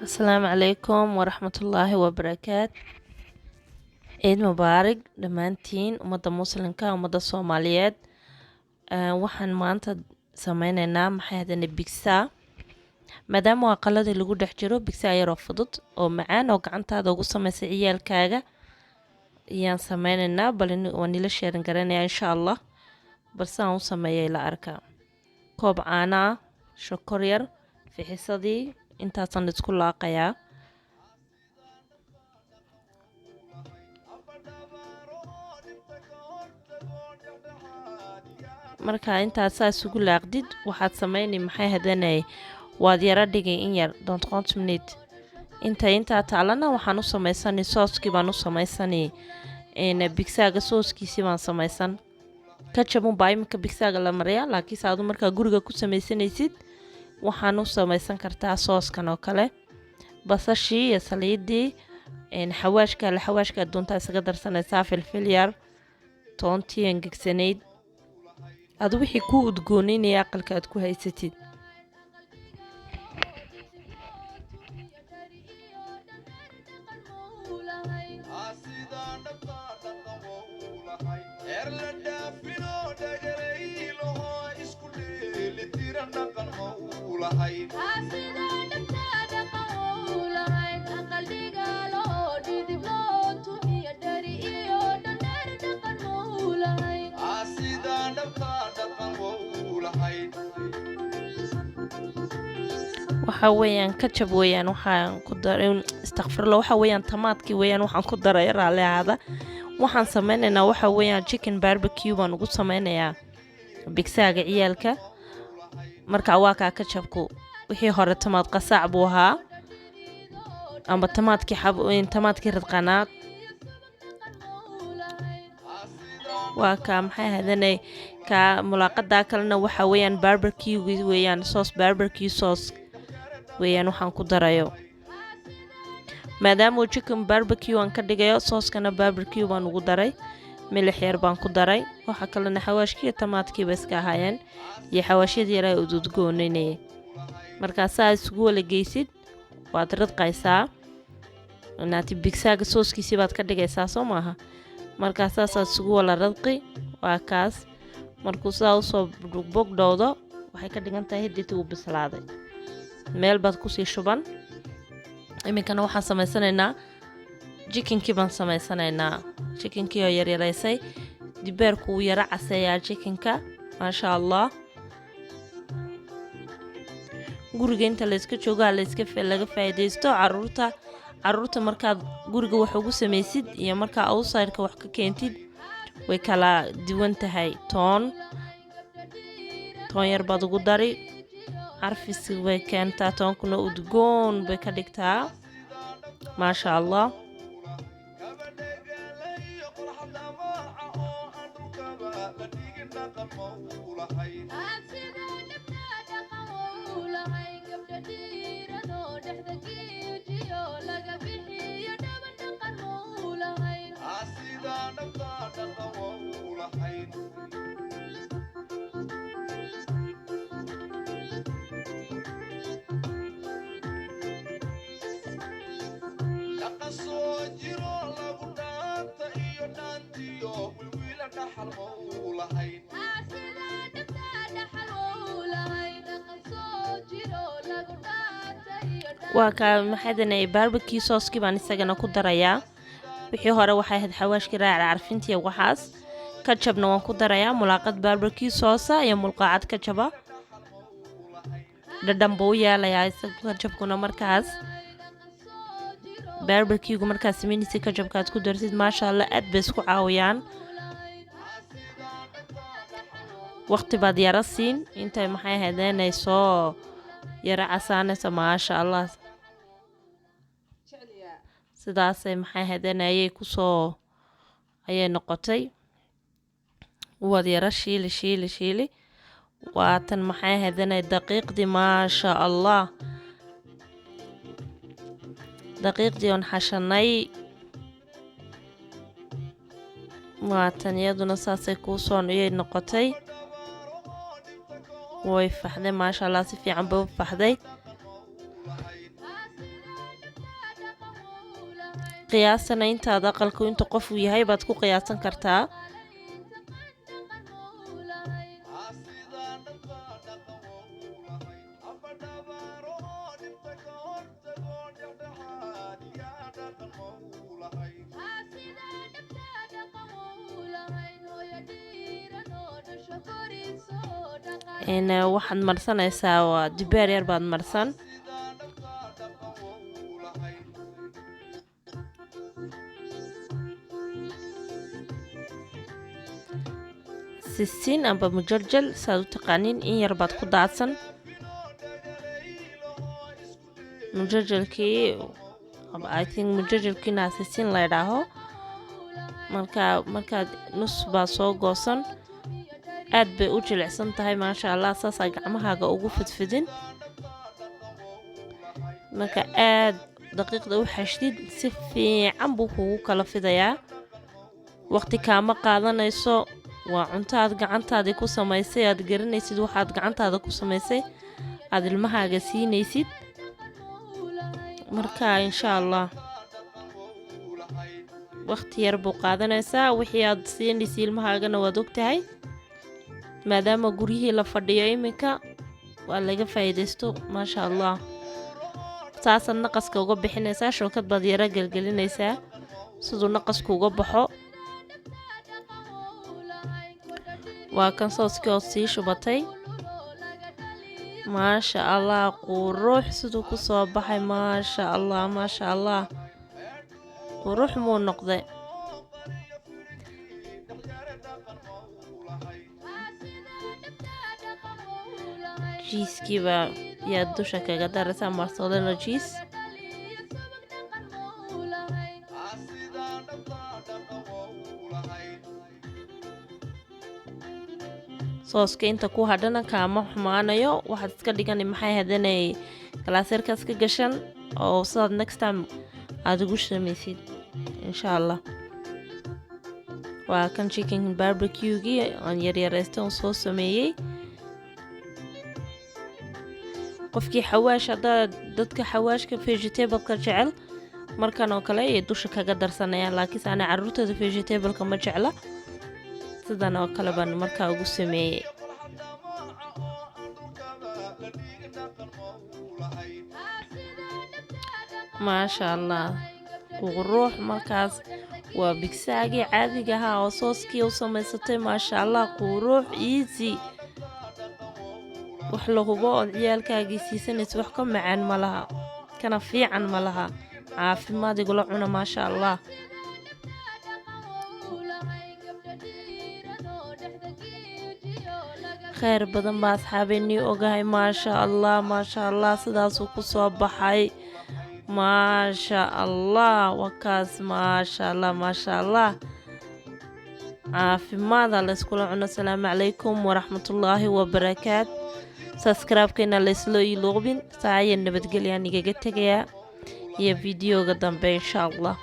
Asalaamu calaykum waraxmatullaahi wabarakaatu. Ciid mubaarak dhammaantiin ummadda muslimka ummadda Soomaaliyeed. Waxaan maanta sameyneynaa maxay ahaydeen bigsa, maadaama waa qaladii lagu dhex jiro bigsa yaroo fudud oo macaan oo gacantaada ugu sameysay ciyaalkaaga ayaan sameyneynaa. waan nila sheerin garanayaa insha allah, balse aan u sameeyay la arkaa. Koob caano ah, shokor yar, fixisadii, intaasaan isku laaqayaa. Marka intaas saas ugu laaqdid waxaad sameynay maxay ahaydeen waad yara dhigay in yar don't minute. intaa taalana waxaan u sameysanay sooskii baan u sameysanay bigsaaga sooskiisii baan sameysan. Ketchup baa imika bigsaaga la mariyaa, laakiin saadu markaa guriga ku sameysanaysid waxaan u sameysan kartaa sooskan oo kale. Basashii iyo saliidii, xawaashka doontaa isaga darsanaysaa, filfil yar, toontii engegsanayd, adu wixii ku udgooninaya aqalka aad ku haysatid. waxa weeyaan ketchup weeyaan waxaan ku daray istaghfirullah, waxa weeyaan tamaadkii weeyaan waxaan ku daray raali ahaada. Waxaan sameynaynaa waxa weeyaan chicken barbecue baan ugu sameynayaa bigsaaga ciyaalka. Marka waa ka ketchupku wixii hore tamaad qasaac buu ahaa ama tamaadkii radqanaad. waa ka maxay ahaydeen ka mulaaqada kalena waxa weeyaan barbecue weeyaan sauce, barbecue sauce weeyaan waxaan ku darayo. maadaama chicken barbecue aan ka dhigayo sauce-kana barbecue baan ugu daray, milix yar baan ku daray. waxa kalena xawaashkii tamaadkii bay iska ahaayeen iyo xawaashyadii yar ay udgoonayeen. marka saa isugu wala geysid waad radqaysaa, naati bigsaaga sooskiisii baad ka dhigaysaa soo maaha. marka saas isugu wala radqi. waa kaas markuu saa usoo bogdhowdo waxay ka dhigan tahay hidii uu bislaaday. meel baad kusii shuban. iminkana waxaan sameysanaynaa chickenkii baan sameysanaynaa. chickenkii oo yaryaraysay, dibeerku wuu yara caseeyaa chickenka maasha allah. guriga inta layska joogaa laga faa'iidaysto. caruurta markaad guriga wax ugu sameysid iyo markaa outside-ka wax ka keentid way kala duwan tahay. toon yar baad ugu dari, carfis way keentaa, toonkuna udgoon bay ka dhigtaa maasha allah. waa ka maxaydana barbecue sauce-kii baan isagana ku darayaa. wixii hore waxay ahayd xawaashkii raac carfintii waxaas. ketchupna waan ku darayaa, mulaaqad barbecue sauce iyo mulqaacad ketchup. dhadhan buu yeelayaa ketchupkuna. markaas barbecue-gu markaas sameynaysa ketchupka aad ku darsid maasha allah aad bay isku caawiyaan. waqti baad yara siin intay maxay ahaydeen soo yara casaanaysa maasha allah. sidaasay maxay ahaydeen ayay noqotay. waad yara shiili. waatan maxay ahaydeen daqiiqdii maasha allah, daqiiqdii oon xashanay. waatan iyaduna saasay kuusoo iyay noqotay. way faxday maasha allah, si fiican bay u faxday. qiyaasana intaad aqalku inta qof uu yahay baad ku qiyaasan kartaa. waxaad marsanaysaa waa dibeer yar baad marsan. sisin amba mujarjal saad u taqaanin in yar baad ku daadsan. mujarjalkii I think mujarjalkiina sisin la yidhaaho. markaad nus baa soo goosan. aad bay u jilicsan tahay maasha Allah, saasaa gacmahaaga ugu fidfidin. marka aad daqiiqda u xashdid si fiican buu kugu kala fidayaa. waqti kaama qaadanayso. waa cunto aad gacantaadii ku samaysay, aad garanaysid waxaad gacantaada ku samaysay, aad ilmahaaga siinaysid. marka insha Allah waqti yar buu qaadanaysaa. wixii aad siinaysid ilmahaagana waad ogtahay, maadaama guryihii la fadhiyo iminka waa laga faa'iidaysto maasha Allah. saasaad naqaska uga bixinaysaa. shookad baad yara gelgelinaysaa siduu naqasku uga baxo. waa kan sooskii oo sii shubatay maasha Allah. qurux siduu ku soo baxay maasha Allah, maasha Allah. qurux muu noqday. jiiskiiba yaa dusha kaga daraysaa mozzarella cheese. sooska inta ku hadhana kaama xumaanayo. waxaad iska dhigani maxay hadanay galaasyarkaas ka gashan oo sidaad next time aad ugu samaysid insha Allah. waa kan chicken barbecue-gii aan yaryaraysta oon soo sameeyey. qofkii xawaash haddaa dadka xawaashka vegetableka jecel markan oo kale ay dusha kaga darsanayaan, laakiinse ana carruurtooda vegetableka ma jecla. sidan oo kale baan markaa ugu sameeyey. maasha Allah. qurux. markaas waa bigsaagii caadiga ahaa oo sooskii u samaysatay maasha Allah. qurux easy. wax la hubo ood ciyaalkaagii siisanaysa wax ka macaan ma laha, kana fiican ma laha. caafimaad igula cuna maasha Allah. khayr badan baa asxaabeennii ogahay maasha Allah, maasha Allah. sidaasuu ku soo baxay maasha Allah. wakaas maasha Allah, maasha Allah. caafimaada la iskula cuno. asalaamu calaykum waraxmatullaahi wabarakaat. subscribe-keena layslo iloobin. saacaya nabadgelya nigaga tegayaa iyo videoga dambe insha Allah.